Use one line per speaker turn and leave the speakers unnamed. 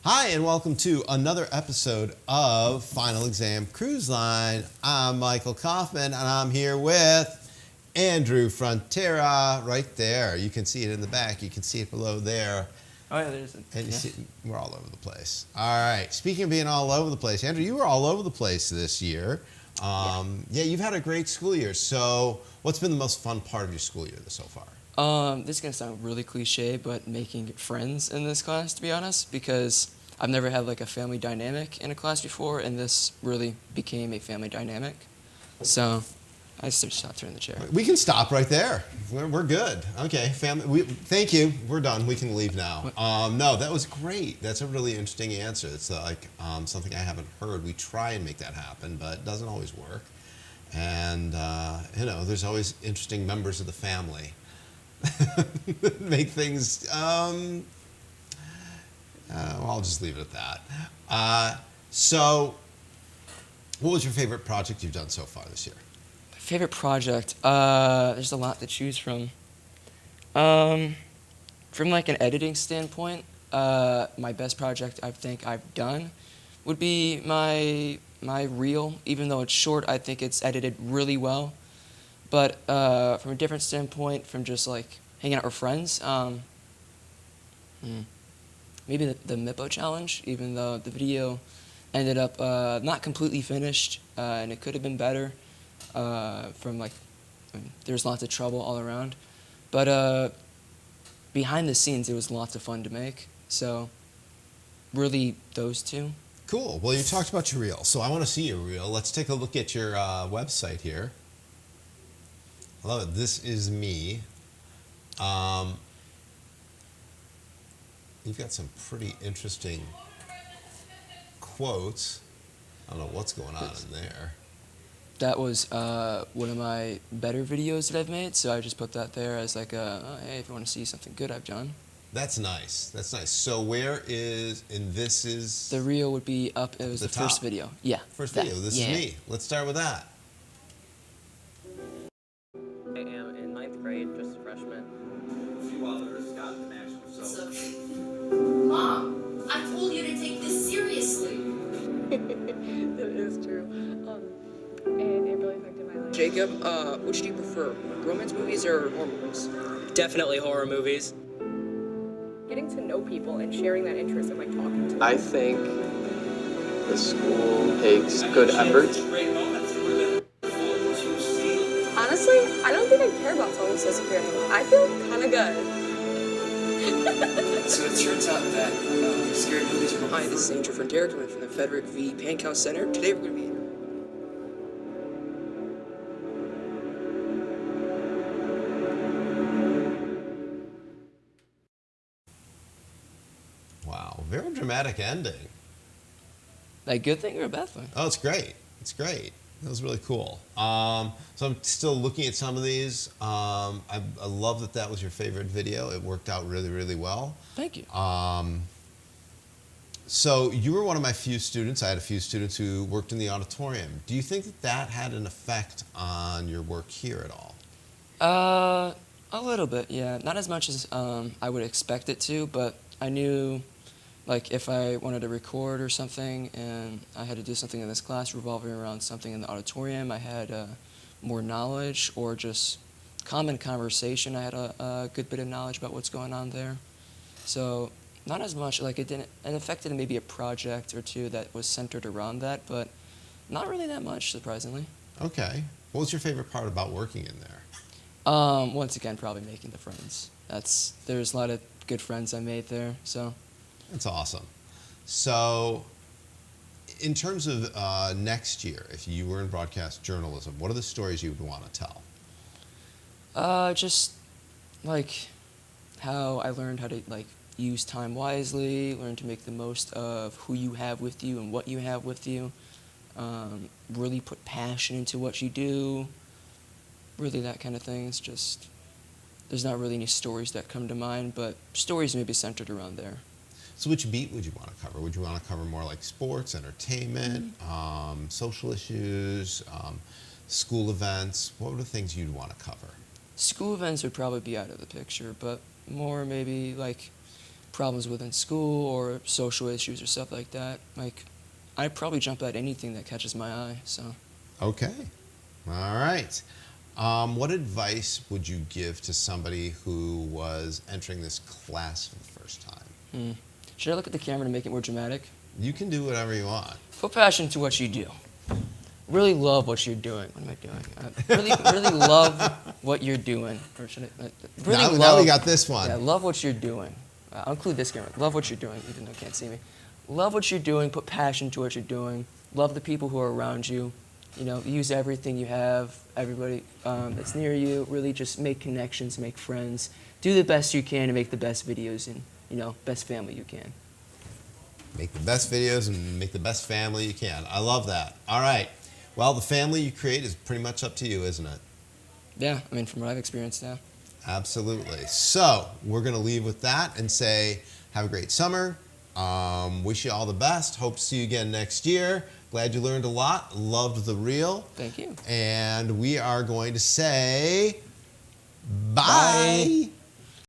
Hi, and welcome to another episode of Final Exam Cruise Line. I'm Michael Kaufman, and I'm here with Andrew Frontera right there. You can see it in the back. You can see it below there.
Oh, yeah, there's it.
And you see, we're all over the place. All right. Speaking of being all over the place, Andrew, you were all over the place this year. Yeah, you've had a great school year. So what's been the most fun part of your school year so far?
This is gonna sound really cliche, but making friends in this class, to be honest, because I've never had like a family dynamic in a class before, and this really became a family dynamic. So I just stopped her in the chair.
We can stop right there. We're good. Okay, family. Thank you. We're done. We can leave now. No, that was great. That's a really interesting answer. It's like something I haven't heard. We try and make that happen, but it doesn't always work. And there's always interesting members of the family. Make things. I'll just leave it at that. So, what was your favorite project you've done so far this year?
Favorite project? There's a lot to choose from. From like an editing standpoint, my best project I think I've done would be my reel. Even though it's short, I think it's edited really well. But from a different standpoint, from just like hanging out with friends, maybe the Mippo challenge. Even though the video ended up not completely finished, and it could have been better. There's lots of trouble all around, but behind the scenes, it was lots of fun to make. So, really, those two.
Cool. Well, you talked about your reel, so I want to see your reel. Let's take a look at your website here. I love it. This is me. You've got some pretty interesting quotes. I don't know what's going on in there.
That was one of my better videos that I've made, so I just put that there as like hey, if you want to see something good I've done.
That's nice. That's nice. So where is, and this is?
The reel would be up, it was the first video. Yeah.
First video. This is me. Let's start with that.
I am in 9th grade, just a freshman.
A few others got the national, so.
Mom, I told you to take this seriously.
That is true. And it really affected my life.
Jacob, which do you prefer, romance movies or horror movies? Definitely horror movies.
Getting to know people and sharing that interest and like talking to them.
I think the school takes good effort.
Great moments. It would have been fun to see.
Honestly, I don't think I care about telling so secure anymore. I feel kind of good.
So it turns out that scary movies are behind. This is Andrew Frontera coming from the Frederick V. Pankhouse Center. Today we're going to be
Wow, very dramatic ending.
a good thing or a bad thing?
Oh, it's great. It's great. That was really cool. So I'm still looking at some of these. I love that was your favorite video. It worked out really, really well.
Thank you.
So you were one of my few students. I had a few students who worked in the auditorium. Do you think that had an effect on your work here at all?
A little bit, yeah. Not as much as I would expect it to, but I knew, like, if I wanted to record or something and I had to do something in this class revolving around something in the auditorium, I had more knowledge, or just common conversation. I had a good bit of knowledge about what's going on there. So not as much, like it affected maybe a project or two that was centered around that, but not really that much, surprisingly.
Okay. What was your favorite part about working in there?
Once again, probably making the friends. There's a lot of good friends I made there, so.
That's awesome. So, in terms of next year, if you were in broadcast journalism, what are the stories you would want to tell?
Just like how I learned how to like use time wisely, learn to make the most of who you have with you and what you have with you, really put passion into what you do, really that kind of thing. It's just, there's not really any stories that come to mind, but stories may be centered around there.
So which beat would you want to cover? Would you want to cover more like sports, entertainment, social issues, school events? What are the things you'd want to cover?
School events would probably be out of the picture, but more maybe like problems within school or social issues or stuff like that. Like, I'd probably jump at anything that catches my eye. So,
Okay. All right. What advice would you give to somebody who was entering this class for the first time?
should I look at the camera to make it more dramatic?
You can do whatever you want.
Put passion to what you do. Really love what you're doing. What am I doing? Really love what you're doing. Or should I? Really
Now we got this one.
Yeah, love what you're doing. I'll include this camera. Love what you're doing, even though you can't see me. Love what you're doing. Put passion to what you're doing. Love the people who are around you. You know, use everything you have. Everybody that's near you. Really, just make connections, make friends. Do the best you can to make the best videos and best family you can.
Make the best videos and make the best family you can. I love that. All right. Well, the family you create is pretty much up to you, isn't it?
Yeah, I mean, from what I've experienced, yeah.
Absolutely. So we're going to leave with that and say, have a great summer. Wish you all the best. Hope to see you again next year. Glad you learned a lot. Loved the reel.
Thank you.
And we are going to say bye.
Bye.